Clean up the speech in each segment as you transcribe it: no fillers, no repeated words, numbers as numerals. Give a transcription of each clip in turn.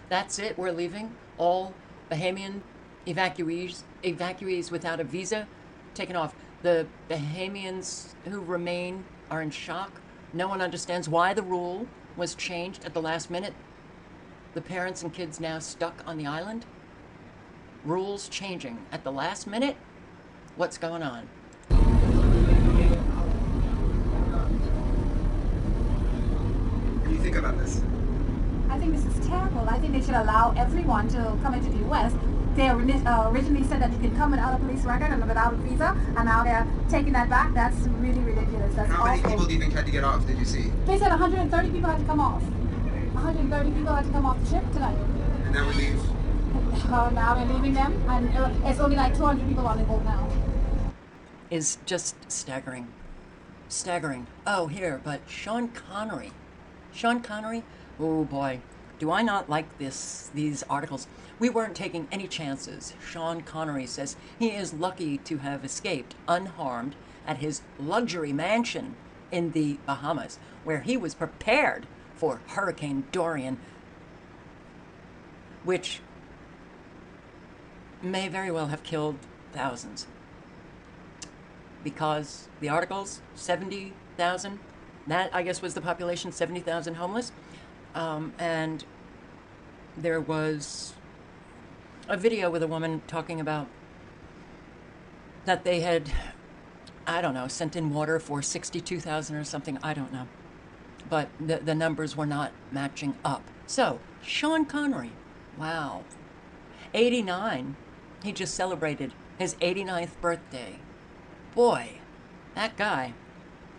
That's it, we're leaving. All Bahamian evacuees without a visa, taken off. The Bahamians who remain are in shock. No one understands why the rule was changed at the last minute. The parents and kids now stuck on the island. Rules changing at the last minute. What's going on? What do you think about this? I think this is terrible. I think they should allow everyone to come into the U.S. They originally said that you can come without a police record and without a visa, and now they're taking that back. That's really ridiculous. That's How many awful. people do you think had to get off, did you see? They said 130 people had to come off. 130 people had to come off the ship tonight. And now we leave. Now they're leaving them, and it's only like 200 people on the boat now. Is just staggering. Staggering. Oh, here, but Sean Connery. Sean Connery? Oh boy, do I not like these articles. We weren't taking any chances. Sean Connery says he is lucky to have escaped unharmed at his luxury mansion in the Bahamas, where he was prepared for Hurricane Dorian, which may very well have killed thousands. Because the articles, 70,000, that I guess was the population, 70,000 homeless. And there was a video with a woman talking about that they had, I don't know, sent in water for 62,000 or something, I don't know. But the numbers were not matching up. So, Sean Connery, wow. 89, he just celebrated his 89th birthday. Boy, that guy,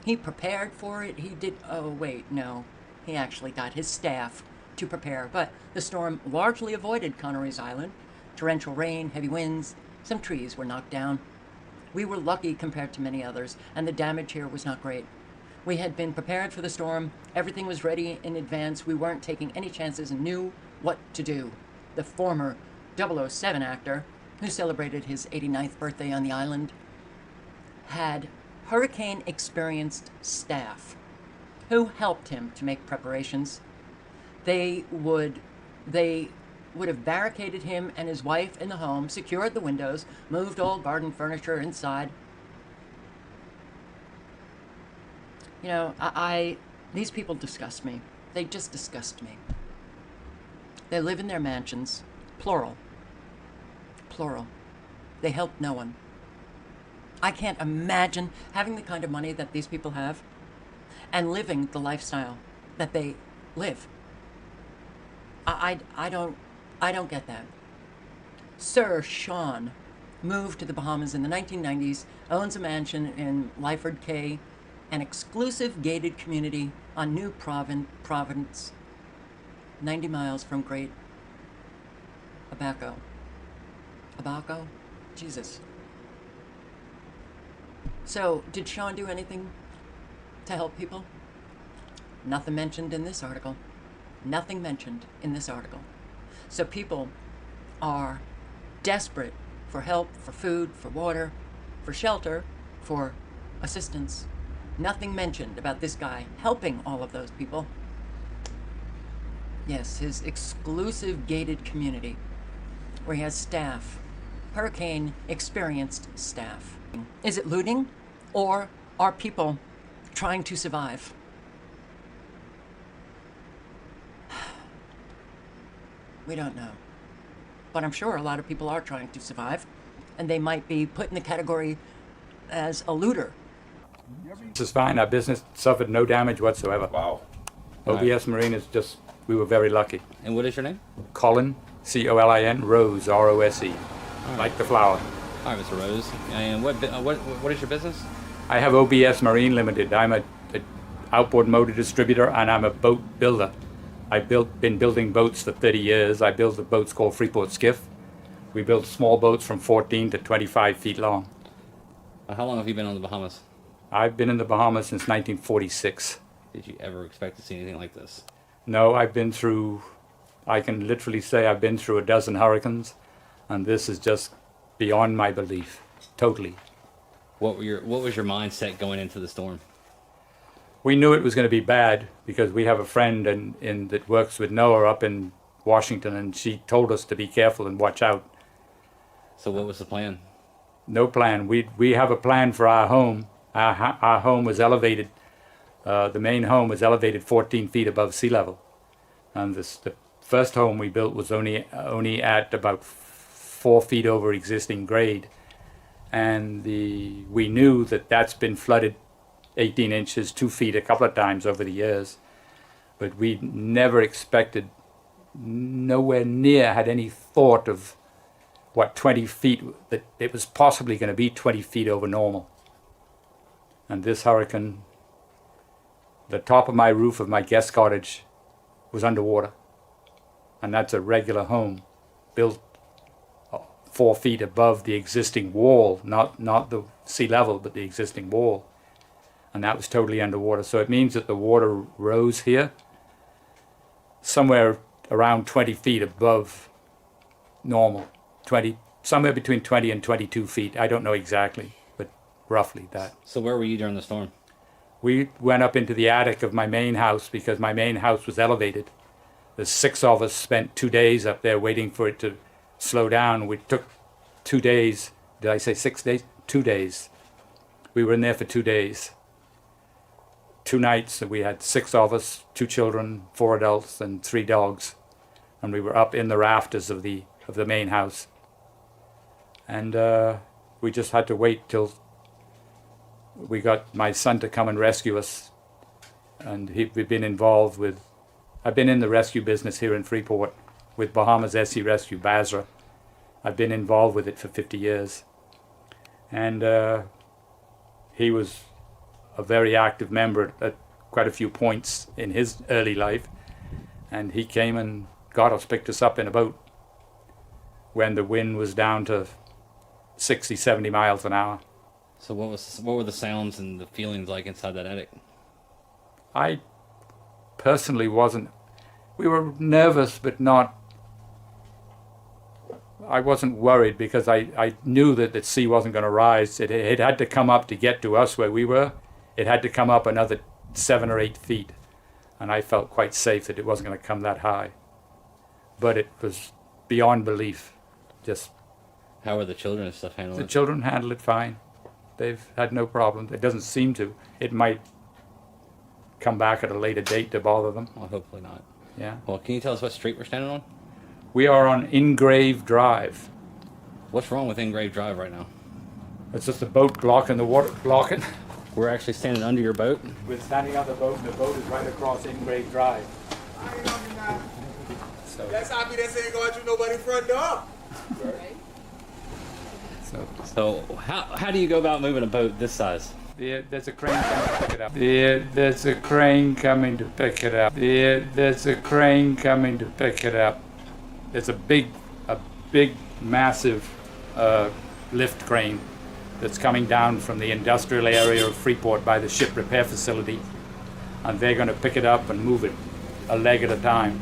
he prepared for it. He did, oh wait, no. He actually got his staff to prepare. But the storm largely avoided Connery's Island. Torrential rain, heavy winds, some trees were knocked down. We were lucky compared to many others, and the damage here was not great. We had been prepared for the storm. Everything was ready in advance. We weren't taking any chances and knew what to do. The former 007 actor, who celebrated his 89th birthday on the island, had hurricane-experienced staff who helped him to make preparations. They would have barricaded him and his wife in the home, secured the windows, moved all garden furniture inside. You know, these people disgust me. They just disgust me. They live in their mansions, plural. Plural. They help no one. I can't imagine having the kind of money that these people have and living the lifestyle that they live. I don't get that. Sir Sean moved to the Bahamas in the 1990s, owns a mansion in Lyford Cay, an exclusive gated community on New Providence, 90 miles from Great Abaco. Abaco? Jesus. So, did Sean do anything to help people? Nothing mentioned in this article. Nothing mentioned in this article. So people are desperate for help, for food, for water, for shelter, for assistance. Nothing mentioned about this guy helping all of those people. Yes, his exclusive gated community where he has staff, hurricane-experienced staff. Is it looting, or are people trying to survive? We don't know. But I'm sure a lot of people are trying to survive, and they might be put in the category as a looter. This is fine. Our business suffered no damage whatsoever. Wow. OBS Marine is just, we were very lucky. And what is your name? Colin, C-O-L-I-N, Rose, R-O-S-E, like the flower. All right, Mr. Rose. And what is your business? I have OBS Marine Limited. I'm a outboard motor distributor, and I'm a boat builder. I've been building boats for 30 years. I build the boats called Freeport Skiff. We build small boats from 14 to 25 feet long. How long have you been on the Bahamas? I've been in the Bahamas since 1946. Did you ever expect to see anything like this? No, I can literally say I've been through a dozen hurricanes, and this is just beyond my belief, totally. What was your mindset going into the storm? We knew it was going to be bad because we have a friend that works with NOAA up in Washington, and she told us to be careful and watch out. So what was the plan? No plan. We have a plan for our home. Our home was elevated. The main home was elevated 14 feet above sea level, and the first home we built was only at about 4 feet over existing grade, and we knew that that's been flooded 18 inches, 2 feet a couple of times over the years, but we never expected, nowhere near had any thought of what 20 feet, that it was possibly going to be 20 feet over normal. And this hurricane, the top of my roof of my guest cottage was underwater. And that's a regular home built 4 feet above the existing wall, not the sea level, but the existing wall. And that was totally underwater. So it means that the water rose here somewhere around 20 feet above normal. Somewhere between 20 and 22 feet. I don't know exactly, but roughly that. So where were you during the storm? We went up into the attic of my main house because my main house was elevated. The 6 of us spent 2 days up there waiting for it to slow down. We took 2 days. Did I say 6 days? 2 days. We were in there for 2 days. 2 nights. We had 6 of us, 2 children, 4 adults, and 3 dogs. And we were up in the rafters of the main house. And we just had to wait till we got my son to come and rescue us. And we've been involved with, I've been in the rescue business here in Freeport with Bahamas SC Rescue, Basra. I've been involved with it for 50 years. And he was a very active member at quite a few points in his early life. And he came and got us, picked us up in a boat when the wind was down to 60, 70 miles an hour. So what were the sounds and the feelings like inside that attic? I personally wasn't. We were nervous, but not. I wasn't worried because I knew that the sea wasn't going to rise. It had to come up to get to us where we were. It had to come up another 7 or 8 feet. And I felt quite safe that it wasn't going to come that high. But it was beyond belief. Just. How were the children and stuff handling it? The children handled it fine. They've had no problem. It doesn't seem to. It might come back at a later date to bother them. Well, hopefully not. Yeah. Well, can you tell us what street we're standing on? We are on Ingrave Drive. What's wrong with Ingrave Drive right now? It's just a boat blocking the water, blocking. We're actually standing under your boat. We're standing on the boat, and the boat is right across Ingrave Drive. So, That's how me that ain't going through nobody's front door. So how do you go about moving a boat this size? there's a crane coming to pick it up. There's a crane coming to pick it up. There's a crane coming to pick it up. There's a big, massive lift crane that's coming down from the industrial area of Freeport by the ship repair facility, and they're going to pick it up and move it a leg at a time.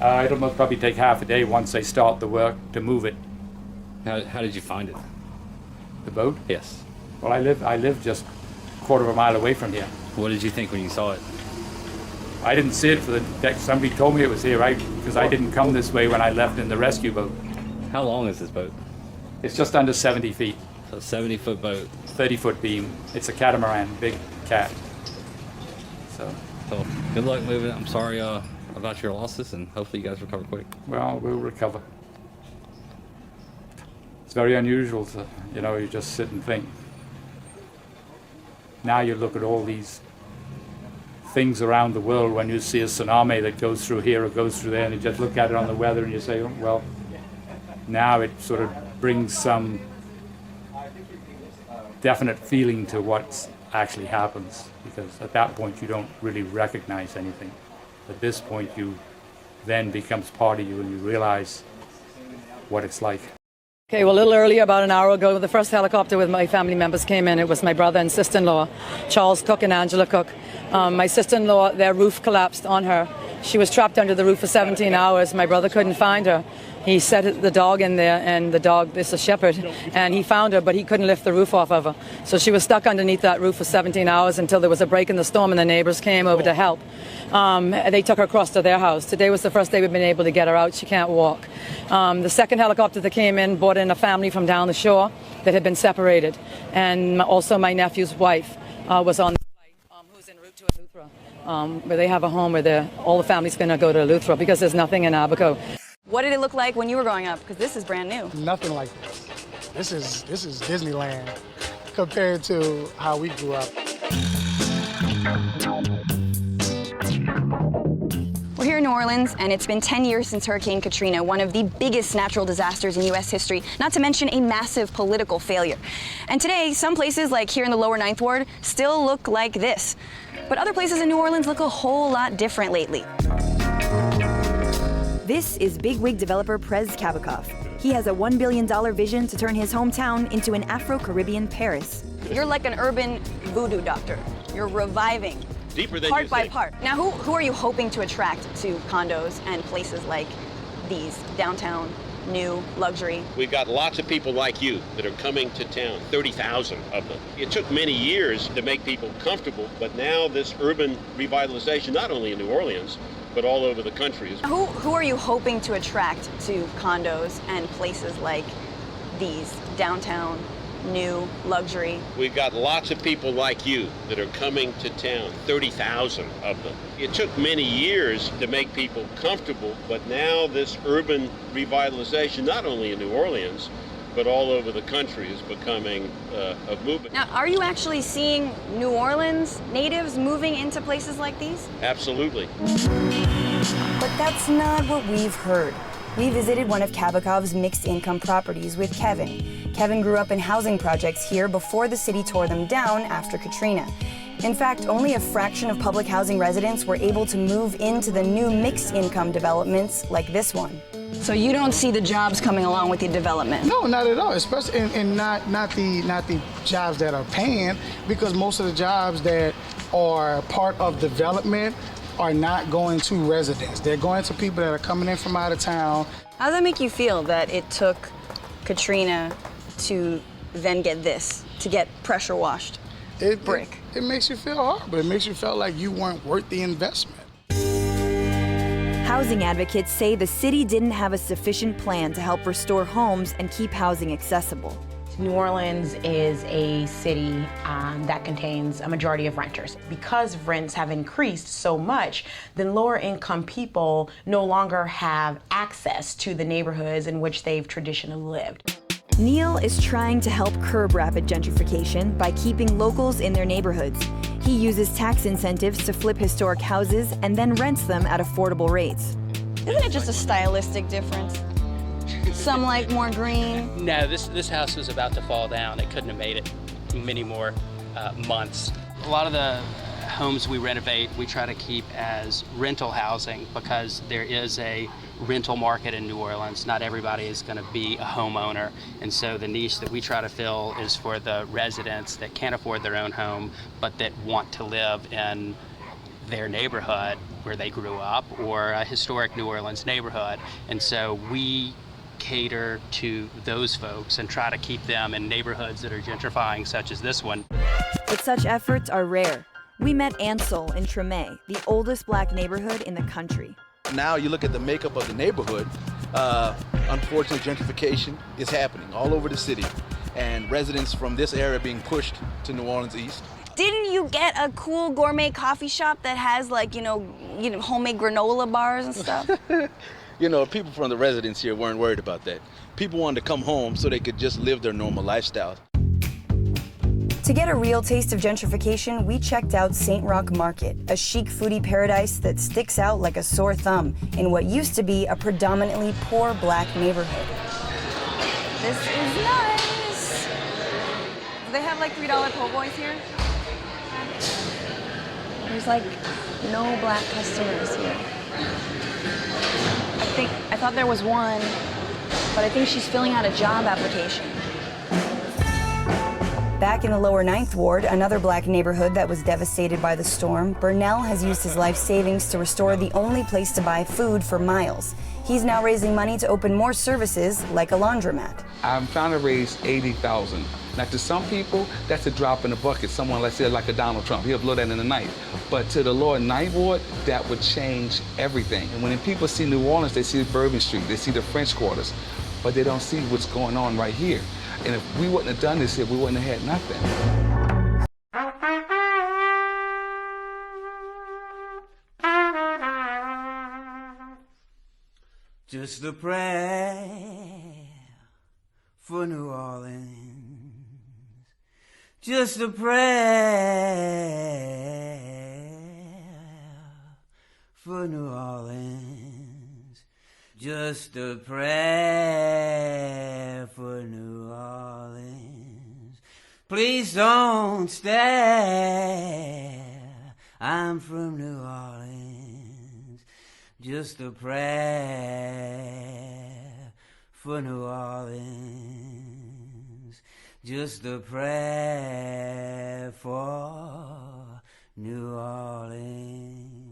It'll most probably take half a day once they start the work to move it. How did you find it? The boat? Yes. Well, I live just a quarter of a mile away from here. What did you think when you saw it? I didn't see it for the deck. Somebody told me it was here, because I didn't come this way when I left in the rescue boat. How long is this boat? It's just under 70 feet, So 70-foot boat. 30-foot beam. It's a catamaran, big cat. So Good luck moving it. I'm sorry about your losses, and hopefully you guys recover quick. well, we'll recover. It's very unusual to, you just sit and think. Now you look at all these things around the world when you see a tsunami that goes through here or goes through there, and you just look at it on the weather and you say, oh, well, now it sort of brings some definite feeling to what actually happens, because at that point you don't really recognize anything. At this point you then becomes part of you and you realize what it's like. Okay, well, a little earlier, about an hour ago, the first helicopter with my family members came in. It was my brother and sister-in-law, Charles Cook and Angela Cook. My sister-in-law, their roof collapsed on her. She was trapped under the roof for 17 hours. My brother couldn't find her. He set the dog in there, and the dog is a shepherd, and he found her, but he couldn't lift the roof off of her. So she was stuck underneath that roof for 17 hours until there was a break in the storm and the neighbors came over to help. They took her across to their house. Today was the first day we've been able to get her out. She can't walk. The second helicopter that came in brought in a family from down the shore that had been separated. And also my nephew's wife was on the flight, who's en route to Eleuthera, where they have a home where all the family's going to go to Eleuthera because there's nothing in Abaco. What did it look like when you were growing up? Because this is brand new. Nothing like this. This is Disneyland compared to how we grew up. We're here in New Orleans, and it's been 10 years since Hurricane Katrina, one of the biggest natural disasters in U.S. history, not to mention a massive political failure. And today, some places, like here in the lower Ninth Ward, still look like this. But other places in New Orleans look a whole lot different lately. This is bigwig developer Prez Kabakov. He has a $1 billion vision to turn his hometown into an Afro-Caribbean Paris. You're like an urban voodoo doctor. You're reviving deeper than part you by think. part. Now, who are you hoping to attract to condos and places like these, downtown, new, luxury? We've got lots of people like you that are coming to town, 30,000 of them. It took many years to make people comfortable, but now this urban revitalization, not only in New Orleans, but all over the country. Who are you hoping to attract to condos and places like these, downtown, new, luxury? We've got lots of people like you that are coming to town, 30,000 of them. It took many years to make people comfortable, but now this urban revitalization, not only in New Orleans, but all over the country is becoming a movement. Now, are you actually seeing New Orleans natives moving into places like these? Absolutely. But that's not what we've heard. We visited one of Kabakov's mixed-income properties with Kevin. Kevin grew up in housing projects here before the city tore them down after Katrina. In fact, only a fraction of public housing residents were able to move into the new mixed-income developments like this one. So you don't see the jobs coming along with the development? No, not at all. Especially and not the jobs that are paying, because most of the jobs that are part of development are not going to residents. They're going to people that are coming in from out of town. How does that make you feel that it took Katrina to then get this, to get pressure washed brick? It makes you feel horrible. It makes you feel like you weren't worth the investment. Housing advocates say the city didn't have a sufficient plan to help restore homes and keep housing accessible. New Orleans is a city that contains a majority of renters. Because rents have increased so much, then lower income people no longer have access to the neighborhoods in which they've traditionally lived. Neil is trying to help curb rapid gentrification by keeping locals in their neighborhoods. He uses tax incentives to flip historic houses and then rents them at affordable rates. Isn't it just a stylistic difference? Some like more green. No, this house was about to fall down. It couldn't have made it many more months. A lot of the homes we renovate, we try to keep as rental housing because there is a rental market in New Orleans. Not everybody is going to be a homeowner, and so the niche that we try to fill is for the residents that can't afford their own home but that want to live in their neighborhood where they grew up or a historic New Orleans neighborhood. And so we cater to those folks and try to keep them in neighborhoods that are gentrifying, such as this one. But such efforts are rare. We met Ansel in Treme, the oldest black neighborhood in the country. Now you look at the makeup of the neighborhood, unfortunately gentrification is happening all over the city, and residents from this area being pushed to New Orleans East. Didn't you get a cool gourmet coffee shop that has like, you know, homemade granola bars and stuff? You know, people from the residents here weren't worried about that. People wanted to come home so they could just live their normal lifestyle. To get a real taste of gentrification, we checked out St. Roch Market, a chic foodie paradise that sticks out like a sore thumb in what used to be a predominantly poor black neighborhood. This is nice. Do they have like $3 po' boys here? There's like no black customers here. I thought there was one, but I think she's filling out a job application. Back in the lower 9th Ward, another black neighborhood that was devastated by the storm, Burnell has used his life savings to restore the only place to buy food for miles. He's now raising money to open more services like a laundromat. I'm trying to raise $80,000. Now, to some people, that's a drop in the bucket. Someone, let's say, like a Donald Trump, he'll blow that in the night. But to the lower 9th Ward, that would change everything. And when people see New Orleans, they see Bourbon Street, they see the French Quarters, but they don't see what's going on right here. And if we wouldn't have done this here, we wouldn't have had nothing. Just a prayer for New Orleans. Just a prayer for New Orleans. Just a prayer for New Orleans. Please don't stare. I'm from New Orleans. Just a prayer for New Orleans. Just a prayer for New Orleans.